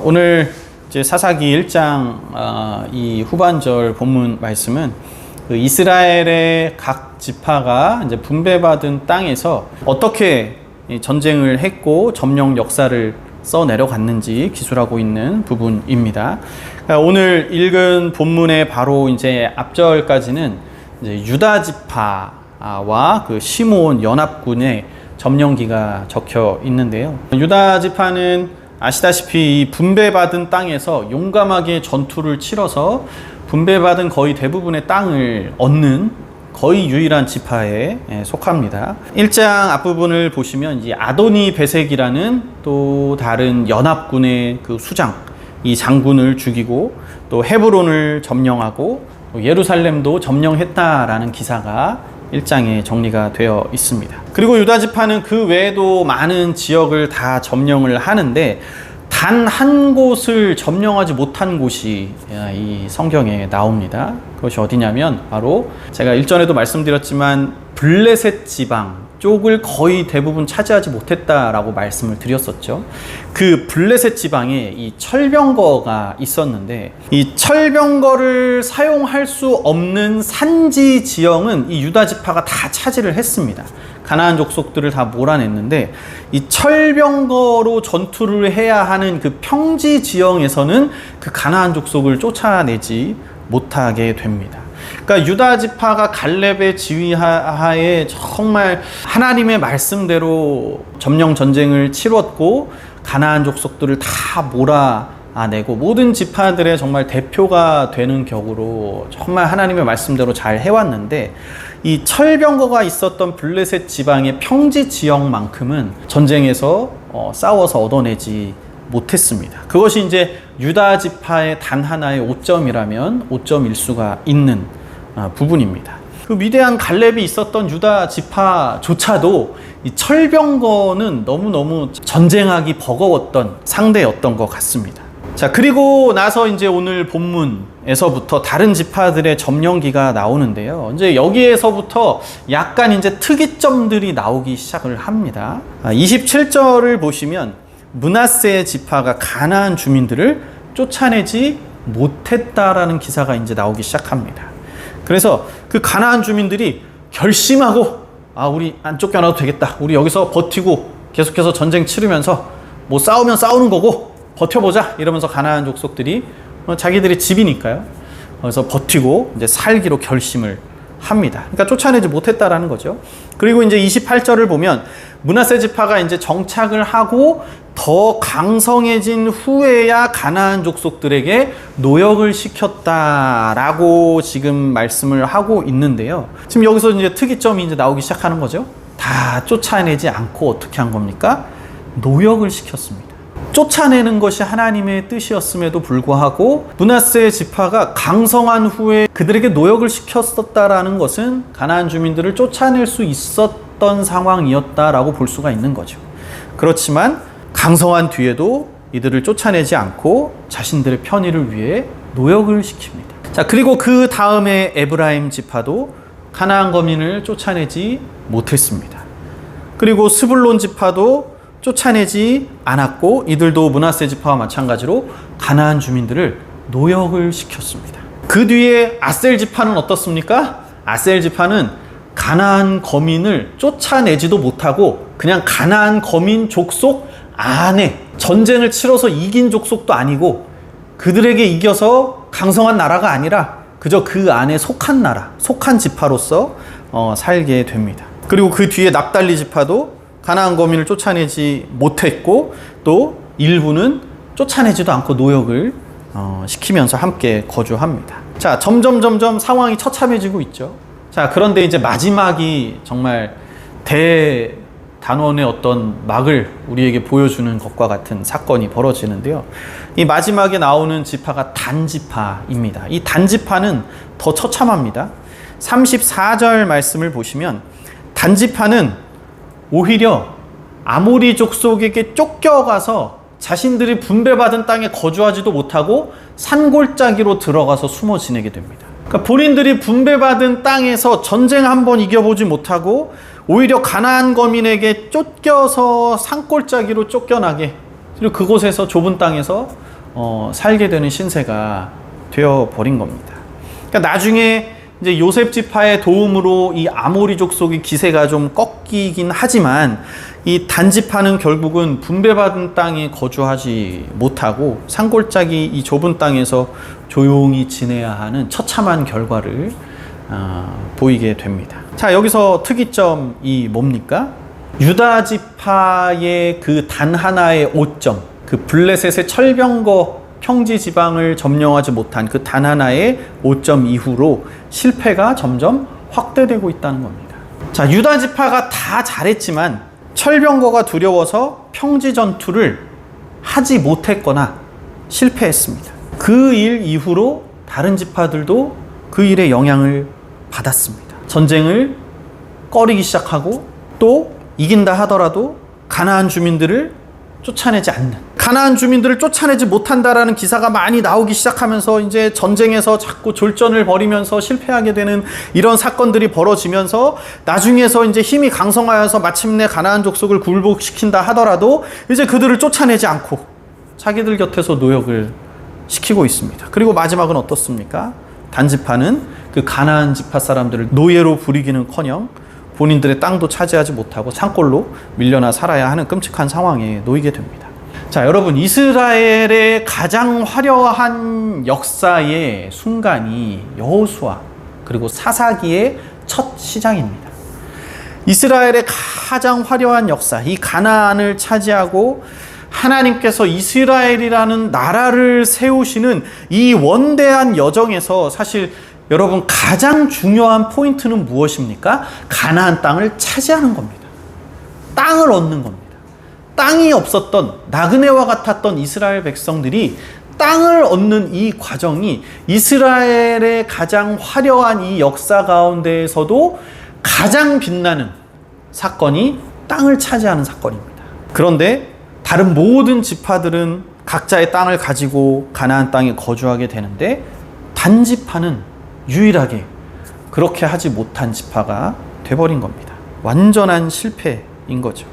오늘 이제 사사기 1장 이 후반절 본문 말씀은 그 이스라엘의 각 지파가 이제 분배받은 땅에서 어떻게 전쟁을 했고 점령 역사를 써 내려갔는지 기술하고 있는 부분입니다. 오늘 읽은 본문의 바로 이제 앞절까지는 이제 유다 지파와 그 시므온 연합군의 점령기가 적혀 있는데요. 유다 지파는 아시다시피 이 분배받은 땅에서 용감하게 전투를 치러서 분배받은 거의 대부분의 땅을 얻는 거의 유일한 지파에 속합니다. 1장 앞부분을 보시면 이제 아도니 베색이라는 또 다른 연합군의 그 수장, 이 장군을 죽이고 또 헤브론을 점령하고 또 예루살렘도 점령했다라는 기사가 1장에 정리가 되어 있습니다. 그리고 유다 지파는 그 외에도 많은 지역을 다 점령을 하는데 단 한 곳을 점령하지 못한 곳이 이 성경에 나옵니다. 그것이 어디냐면 바로 제가 일전에도 말씀드렸지만 블레셋 지방 쪽을 거의 대부분 차지하지 못했다라고 말씀을 드렸었죠. 그 블레셋 지방에 이 철병거가 있었는데 이 철병거를 사용할 수 없는 산지 지형은 이 유다 지파가 다 차지를 했습니다. 가나안 족속들을 다 몰아냈는데 이 철병거로 전투를 해야 하는 그 평지 지형에서는 그 가나안 족속을 쫓아내지 못하게 됩니다. 그러니까 유다 지파가 갈렙의 지휘하에 정말 하나님의 말씀대로 점령 전쟁을 치렀고 가나안 족속들을 다 몰아내고 모든 지파들의 정말 대표가 되는 격으로 정말 하나님의 말씀대로 잘 해왔는데 이 철병거가 있었던 블레셋 지방의 평지 지역만큼은 전쟁에서 싸워서 얻어내지 못했습니다. 그것이 이제 유다 지파의 단 하나의 오점이라면 오점일 수가 있는 부분입니다. 그 위대한 갈렙이 있었던 유다 지파조차도 이 철병거는 너무너무 전쟁하기 버거웠던 상대였던 것 같습니다. 자, 그리고 나서 이제 오늘 본문에서부터 다른 지파들의 점령기가 나오는데요. 이제 여기에서부터 약간 이제 특이점들이 나오기 시작을 합니다. 27절을 보시면 므낫세 지파가 가나안 주민들을 쫓아내지 못했다라는 기사가 이제 나오기 시작합니다. 그래서 그 가나안 주민들이 결심하고 우리 안 쫓겨나도 되겠다. 우리 여기서 버티고 계속해서 전쟁 치르면서 뭐 싸우면 싸우는 거고 버텨보자 이러면서 가나안 족속들이 자기들의 집이니까요. 그래서 버티고 이제 살기로 결심을 합니다. 그러니까 쫓아내지 못했다라는 거죠. 그리고 이제 28절을 보면 므낫세 지파가 이제 정착을 하고 더 강성해진 후에야 가나안 족속들에게 노역을 시켰다라고 지금 말씀을 하고 있는데요. 지금 여기서 이제 특이점이 이제 나오기 시작하는 거죠. 다 쫓아내지 않고 어떻게 한 겁니까? 노역을 시켰습니다. 쫓아내는 것이 하나님의 뜻이었음에도 불구하고 므낫세 지파가 강성한 후에 그들에게 노역을 시켰었다라는 것은 가나안 주민들을 쫓아낼 수 있었던 상황이었다라고 볼 수가 있는 거죠. 그렇지만 강성한 뒤에도 이들을 쫓아내지 않고 자신들의 편의를 위해 노역을 시킵니다. 자, 그리고 그 다음에 에브라임 지파도 가나안 거민을 쫓아내지 못했습니다. 그리고 스불론 지파도 쫓아내지 않았고 이들도 므낫세 지파와 마찬가지로 가나안 주민들을 노역을 시켰습니다. 그 뒤에 아셀 지파는 어떻습니까? 아셀 지파는 가나안 거민을 쫓아내지도 못하고 그냥 가나안 거민 족속 안에 전쟁을 치러서 이긴 족속도 아니고 그들에게 이겨서 강성한 나라가 아니라 그저 그 안에 속한 나라, 속한 지파로서 살게 됩니다. 그리고 그 뒤에 납달리 지파도 가나안 거민을 쫓아내지 못했고 또 일부는 쫓아내지도 않고 노역을 시키면서 함께 거주합니다. 자, 점점 상황이 처참해지고 있죠. 자, 그런데 이제 마지막이 정말 대단원의 어떤 막을 우리에게 보여주는 것과 같은 사건이 벌어지는데요. 이 마지막에 나오는 지파가 단 지파입니다. 이 단 지파는 더 처참합니다. 34절 말씀을 보시면 단 지파는 오히려 아모리 족속에게 쫓겨가서 자신들이 분배받은 땅에 거주하지도 못하고 산골짜기로 들어가서 숨어 지내게 됩니다. 그러니까 본인들이 분배받은 땅에서 전쟁 한번 이겨보지 못하고 오히려 가나안 거민에게 쫓겨서 산골짜기로 쫓겨나게, 그리고 그곳에서 좁은 땅에서 살게 되는 신세가 되어 버린 겁니다. 그러니까 나중에 이제 요셉 지파의 도움으로 이 아모리 족속의 기세가 좀 꺾이긴 하지만 이 단지파는 결국은 분배받은 땅에 거주하지 못하고 산골짜기 이 좁은 땅에서 조용히 지내야 하는 처참한 결과를 보이게 됩니다. 자, 여기서 특이점이 뭡니까? 유다 지파의 그 단 하나의 오점, 그 블레셋의 철병거 평지 지방을 점령하지 못한 그 단 하나의 오점 이후로 실패가 점점 확대되고 있다는 겁니다. 자, 유다 지파가 다 잘했지만 철병거가 두려워서 평지 전투를 하지 못했거나 실패했습니다. 그 일 이후로 다른 지파들도 그 일에 영향을 받았습니다. 전쟁을 꺼리기 시작하고 또 이긴다 하더라도 가나안 주민들을 쫓아내지 않는, 가나안 주민들을 쫓아내지 못한다라는 기사가 많이 나오기 시작하면서 이제 전쟁에서 자꾸 졸전을 벌이면서 실패하게 되는 이런 사건들이 벌어지면서 나중에서 이제 힘이 강성하여서 마침내 가나안 족속을 굴복시킨다 하더라도 이제 그들을 쫓아내지 않고 자기들 곁에서 노역을 시키고 있습니다. 그리고 마지막은 어떻습니까? 단지파는 그 가나안 지파 사람들을 노예로 부리기는커녕 본인들의 땅도 차지하지 못하고 산골로 밀려나 살아야 하는 끔찍한 상황에 놓이게 됩니다. 자, 여러분, 이스라엘의 가장 화려한 역사의 순간이 여호수아 그리고 사사기의 첫 시작입니다. 이스라엘의 가장 화려한 역사, 이 가나안을 차지하고 하나님께서 이스라엘이라는 나라를 세우시는 이 원대한 여정에서 사실 여러분 가장 중요한 포인트는 무엇입니까? 가나안 땅을 차지하는 겁니다. 땅을 얻는 겁니다. 땅이 없었던 나그네와 같았던 이스라엘 백성들이 땅을 얻는 이 과정이 이스라엘의 가장 화려한 이 역사 가운데에서도 가장 빛나는 사건이 땅을 차지하는 사건입니다. 그런데 다른 모든 지파들은 각자의 땅을 가지고 가나안 땅에 거주하게 되는데 단지파는 유일하게 그렇게 하지 못한 지파가 돼버린 겁니다. 완전한 실패인 거죠.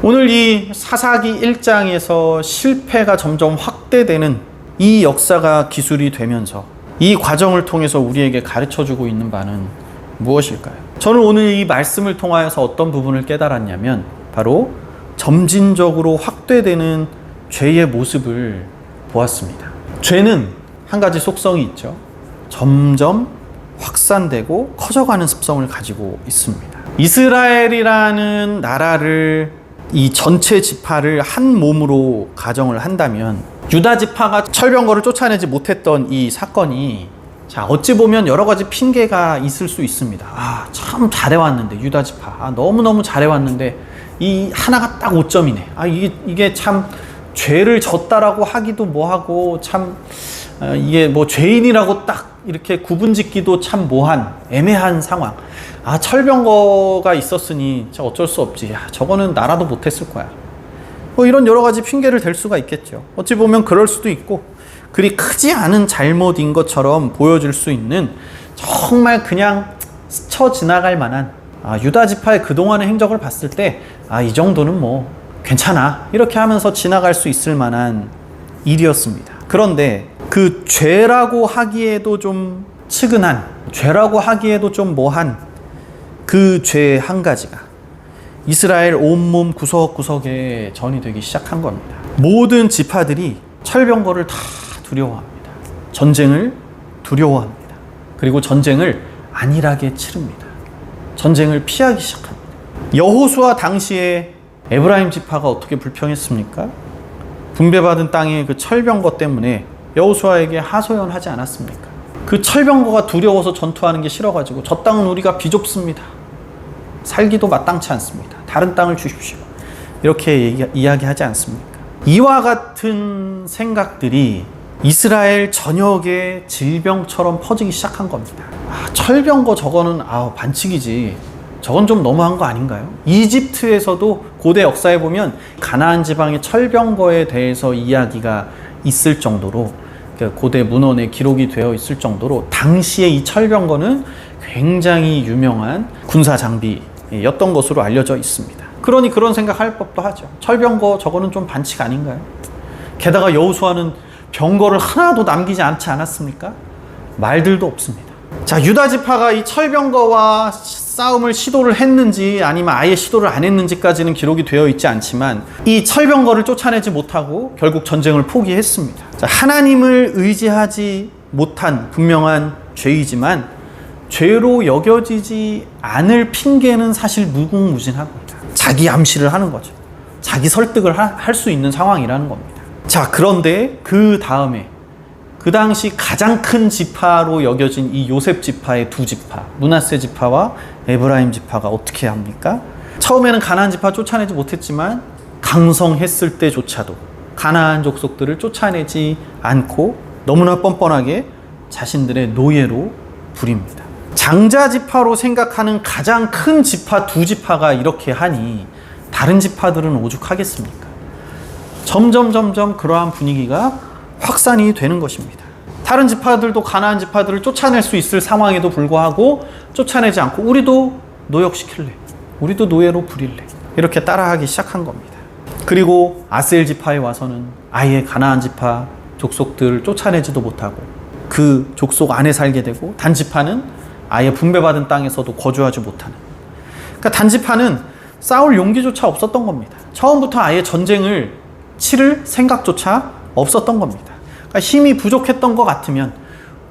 오늘 이 사사기 1장에서 실패가 점점 확대되는 이 역사가 기술이 되면서 이 과정을 통해서 우리에게 가르쳐주고 있는 바는 무엇일까요? 저는 오늘 이 말씀을 통하여서 어떤 부분을 깨달았냐면 바로 점진적으로 확대되는 죄의 모습을 보았습니다. 죄는 한 가지 속성이 있죠. 점점 확산되고 커져가는 습성을 가지고 있습니다. 이스라엘이라는 나라를 이 전체 지파를 한 몸으로 가정을 한다면 유다 지파가 철병거를 쫓아내지 못했던 이 사건이 자 어찌 보면 여러 가지 핑계가 있을 수 있습니다. 참 잘해왔는데 유다 지파 너무너무 잘해왔는데 이 하나가 딱 오점이네. 이게 참 죄를 졌다라고 하기도 뭐하고 참 이게 뭐 죄인이라고 딱 이렇게 구분짓기도 참 뭐한 애매한 상황. 철병거가 있었으니 어쩔 수 없지. 저거는 나라도 못했을 거야. 뭐 이런 여러 가지 핑계를 댈 수가 있겠죠. 어찌 보면 그럴 수도 있고 그리 크지 않은 잘못인 것처럼 보여질 수 있는 정말 그냥 스쳐 지나갈 만한 유다 지파의 그동안의 행적을 봤을 때 이 정도는 뭐 괜찮아 이렇게 하면서 지나갈 수 있을 만한 일이었습니다. 그런데 그 죄라고 하기에도 좀 측은한, 죄라고 하기에도 좀 뭐한 그 죄 한 가지가 이스라엘 온몸 구석구석에 전이 되기 시작한 겁니다. 모든 지파들이 철병거를 다 두려워합니다. 전쟁을 두려워합니다. 그리고 전쟁을 안일하게 치릅니다. 전쟁을 피하기 시작합니다. 여호수아 당시에 에브라임 지파가 어떻게 불평했습니까? 분배받은 땅의 그 철병거 때문에 여호수아에게 하소연하지 않았습니까? 그 철병거가 두려워서 전투하는 게 싫어가지고 저 땅은 우리가 비좁습니다. 살기도 마땅치 않습니다. 다른 땅을 주십시오. 이렇게 이야기하지 않습니까? 이와 같은 생각들이 이스라엘 전역에 질병처럼 퍼지기 시작한 겁니다. 철병거 저거는 반칙이지. 저건 좀 너무한 거 아닌가요? 이집트에서도 고대 역사에 보면 가나안 지방의 철병거에 대해서 이야기가 있을 정도로 고대 문헌에 기록이 되어 있을 정도로 당시에 이 철병거는 굉장히 유명한 군사 장비였던 것으로 알려져 있습니다. 그러니 그런 생각할 법도 하죠. 철병거 저거는 좀 반칙 아닌가요? 게다가 여호수아는 병거를 하나도 남기지 않지 않았습니까? 말들도 없습니다. 자, 유다 지파가 이 철병거와 싸움을 시도를 했는지 아니면 아예 시도를 안 했는지까지는 기록이 되어 있지 않지만 이 철병거를 쫓아내지 못하고 결국 전쟁을 포기했습니다. 자, 하나님을 의지하지 못한 분명한 죄이지만 죄로 여겨지지 않을 핑계는 사실 무궁무진합니다. 자기 암시를 하는 거죠. 자기 설득을 할 수 있는 상황이라는 겁니다. 자, 그런데 그 다음에 그 당시 가장 큰 지파로 여겨진 이 요셉 지파의 두 지파, 므낫세 지파와 에브라임 지파가 어떻게 합니까? 처음에는 가나안 지파 쫓아내지 못했지만 강성했을 때조차도 가나안 족속들을 쫓아내지 않고 너무나 뻔뻔하게 자신들의 노예로 부립니다. 장자 지파로 생각하는 가장 큰 지파 두 지파가 이렇게 하니 다른 지파들은 오죽하겠습니까? 점점 그러한 분위기가 확산이 되는 것입니다. 다른 지파들도 가나안 지파들을 쫓아낼 수 있을 상황에도 불구하고 쫓아내지 않고 우리도 노역시킬래, 우리도 노예로 부릴래, 이렇게 따라하기 시작한 겁니다. 그리고 아셀 지파에 와서는 아예 가나안 지파 족속들을 쫓아내지도 못하고 그 족속 안에 살게 되고 단 지파는 아예 분배받은 땅에서도 거주하지 못하는, 그러니까 단 지파는 싸울 용기조차 없었던 겁니다. 처음부터 아예 전쟁을 치를 생각조차 없었던 겁니다. 그러니까 힘이 부족했던 것 같으면,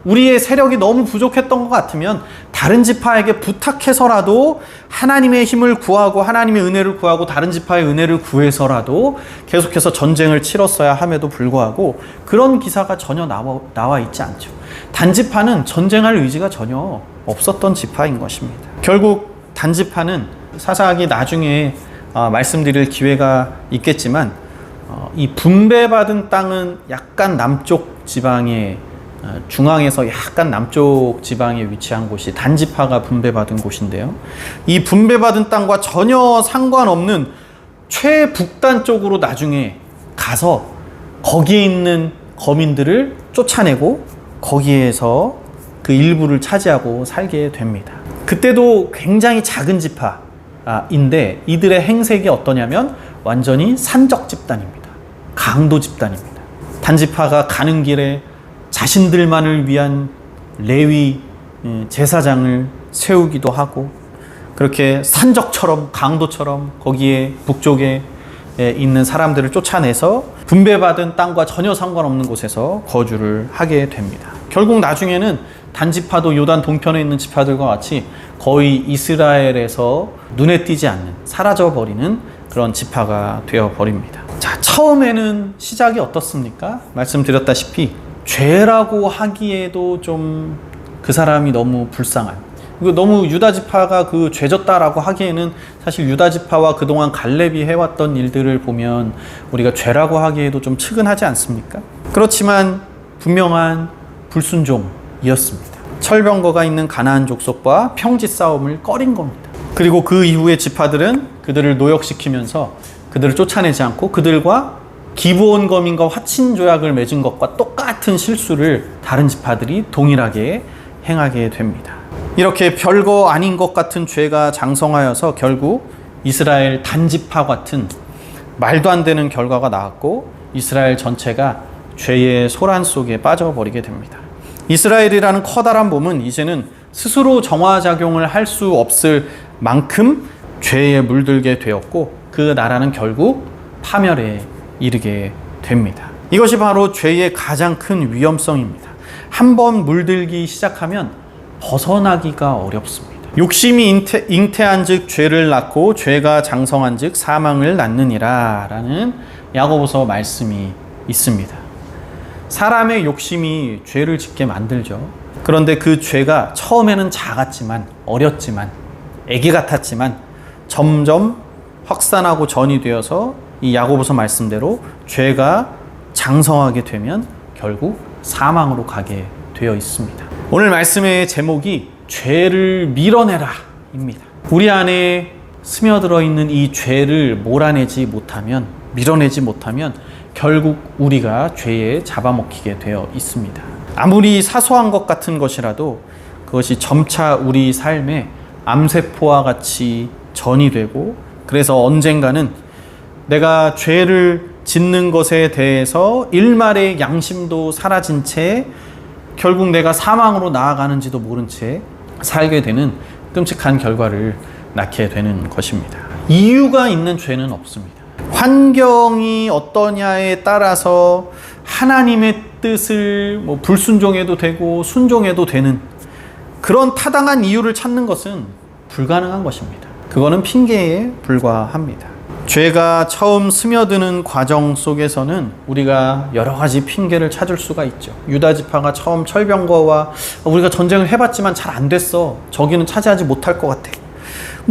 우리의 세력이 너무 부족했던 것 같으면 다른 지파에게 부탁해서라도 하나님의 힘을 구하고 하나님의 은혜를 구하고 다른 지파의 은혜를 구해서라도 계속해서 전쟁을 치렀어야 함에도 불구하고 그런 기사가 전혀 나와 있지 않죠. 단지파는 전쟁할 의지가 전혀 없었던 지파인 것입니다. 결국 단지파는 사사기 나중에 말씀드릴 기회가 있겠지만 이 분배받은 땅은 약간 남쪽 지방에, 중앙에서 약간 남쪽 지방에 위치한 곳이 단지파가 분배받은 곳인데요. 이 분배받은 땅과 전혀 상관없는 최북단 쪽으로 나중에 가서 거기에 있는 거민들을 쫓아내고 거기에서 그 일부를 차지하고 살게 됩니다. 그때도 굉장히 작은 지파인데 이들의 행색이 어떠냐면 완전히 산적 집단입니다. 강도 집단입니다. 단지파가 가는 길에 자신들만을 위한 레위 제사장을 세우기도 하고 그렇게 산적처럼 강도처럼 거기에 북쪽에 있는 사람들을 쫓아내서 분배받은 땅과 전혀 상관없는 곳에서 거주를 하게 됩니다. 결국 나중에는 단지파도 요단 동편에 있는 지파들과 같이 거의 이스라엘에서 눈에 띄지 않는, 사라져버리는 그런 지파가 되어버립니다. 자, 처음에는 시작이 어떻습니까? 말씀드렸다시피 죄라고 하기에도 좀 그 사람이 너무 불쌍한, 이거 너무 유다 지파가 그 죄졌다라고 하기에는 사실 유다 지파와 그동안 갈렙이 해왔던 일들을 보면 우리가 죄라고 하기에도 좀 측은하지 않습니까? 그렇지만 분명한 불순종이었습니다. 철병거가 있는 가나안 족속과 평지 싸움을 꺼린 겁니다. 그리고 그 이후에 지파들은 그들을 노역시키면서 그들을 쫓아내지 않고 그들과 기브온 거민과 화친 조약을 맺은 것과 똑같은 실수를 다른 지파들이 동일하게 행하게 됩니다. 이렇게 별거 아닌 것 같은 죄가 장성하여서 결국 이스라엘 단지파 같은 말도 안 되는 결과가 나왔고 이스라엘 전체가 죄의 소란 속에 빠져버리게 됩니다. 이스라엘이라는 커다란 몸은 이제는 스스로 정화작용을 할 수 없을 만큼 죄에 물들게 되었고 그 나라는 결국 파멸에 이르게 됩니다. 이것이 바로 죄의 가장 큰 위험성입니다. 한번 물들기 시작하면 벗어나기가 어렵습니다. 욕심이 잉태한 즉 죄를 낳고 죄가 장성한 즉 사망을 낳느니라 라는 야고보서 말씀이 있습니다. 사람의 욕심이 죄를 짓게 만들죠. 그런데 그 죄가 처음에는 작았지만, 어렸지만, 애기 같았지만 점점 확산하고 전이 되어서 이 야고보서 말씀대로 죄가 장성하게 되면 결국 사망으로 가게 되어 있습니다. 오늘 말씀의 제목이 죄를 밀어내라 입니다. 우리 안에 스며들어 있는 이 죄를 몰아내지 못하면, 밀어내지 못하면 결국 우리가 죄에 잡아먹히게 되어 있습니다. 아무리 사소한 것 같은 것이라도 그것이 점차 우리 삶에 암세포와 같이 전이 되고, 그래서 언젠가는 내가 죄를 짓는 것에 대해서 일말의 양심도 사라진 채 결국 내가 사망으로 나아가는지도 모른 채 살게 되는 끔찍한 결과를 낳게 되는 것입니다. 이유가 있는 죄는 없습니다. 환경이 어떠냐에 따라서 하나님의 뜻을 불순종해도 되고 순종해도 되는 그런 타당한 이유를 찾는 것은 불가능한 것입니다. 그거는 핑계에 불과합니다. 죄가 처음 스며드는 과정 속에서는 우리가 여러 가지 핑계를 찾을 수가 있죠. 유다 지파가 처음 철병거와 우리가 전쟁을 해봤지만 잘 안 됐어. 저기는 차지하지 못할 것 같아.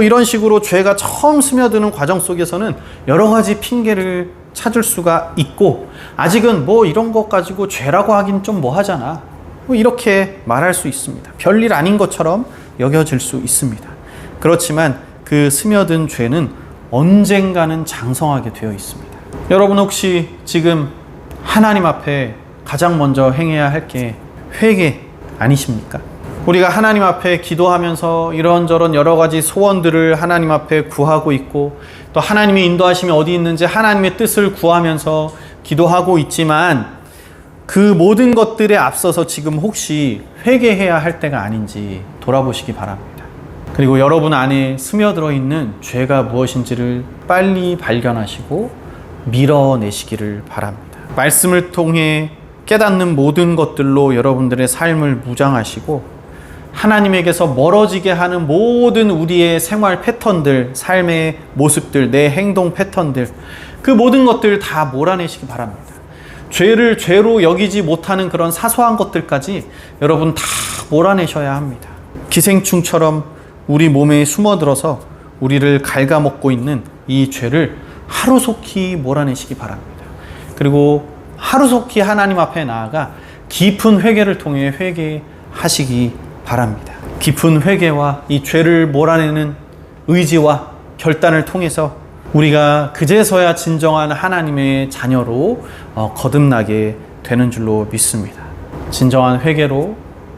이런 식으로 죄가 처음 스며드는 과정 속에서는 여러 가지 핑계를 찾을 수가 있고, 아직은 이런 것 가지고 죄라고 하긴 좀 하잖아. 이렇게 말할 수 있습니다. 별일 아닌 것처럼 여겨질 수 있습니다. 그렇지만 그 스며든 죄는 언젠가는 장성하게 되어 있습니다. 여러분 혹시 지금 하나님 앞에 가장 먼저 행해야 할 게 회개 아니십니까? 우리가 하나님 앞에 기도하면서 이런저런 여러 가지 소원들을 하나님 앞에 구하고 있고, 또 하나님의 인도하심이 어디 있는지 하나님의 뜻을 구하면서 기도하고 있지만, 그 모든 것들에 앞서서 지금 혹시 회개해야 할 때가 아닌지 돌아보시기 바랍니다. 그리고 여러분 안에 스며들어 있는 죄가 무엇인지를 빨리 발견하시고 밀어내시기를 바랍니다. 말씀을 통해 깨닫는 모든 것들로 여러분들의 삶을 무장하시고, 하나님에게서 멀어지게 하는 모든 우리의 생활 패턴들, 삶의 모습들, 내 행동 패턴들, 그 모든 것들 다 몰아내시기 바랍니다. 죄를 죄로 여기지 못하는 그런 사소한 것들까지 여러분 다 몰아내셔야 합니다. 기생충처럼 우리 몸에 숨어들어서 우리를 갉아먹고 있는 이 죄를 하루속히 몰아내시기 바랍니다. 그리고 하루속히 하나님 앞에 나아가 깊은 회개를 통해 회개하시기 바랍니다. 깊은 회개와 이 죄를 몰아내는 의지와 결단을 통해서 우리가 그제서야 진정한 하나님의 자녀로 거듭나게 되는 줄로 믿습니다. 진정한 회개로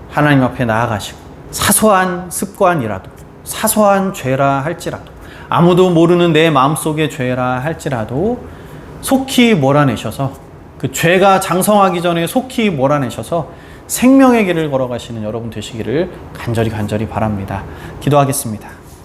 하나님 앞에 나아가시고, 사소한 습관이라도, 사소한 죄라 할지라도, 아무도 모르는 내 마음속의 죄라 할지라도 속히 몰아내셔서, 그 죄가 장성하기 전에 속히 몰아내셔서 생명의 길을 걸어가시는 여러분 되시기를 간절히 바랍니다. 기도하겠습니다.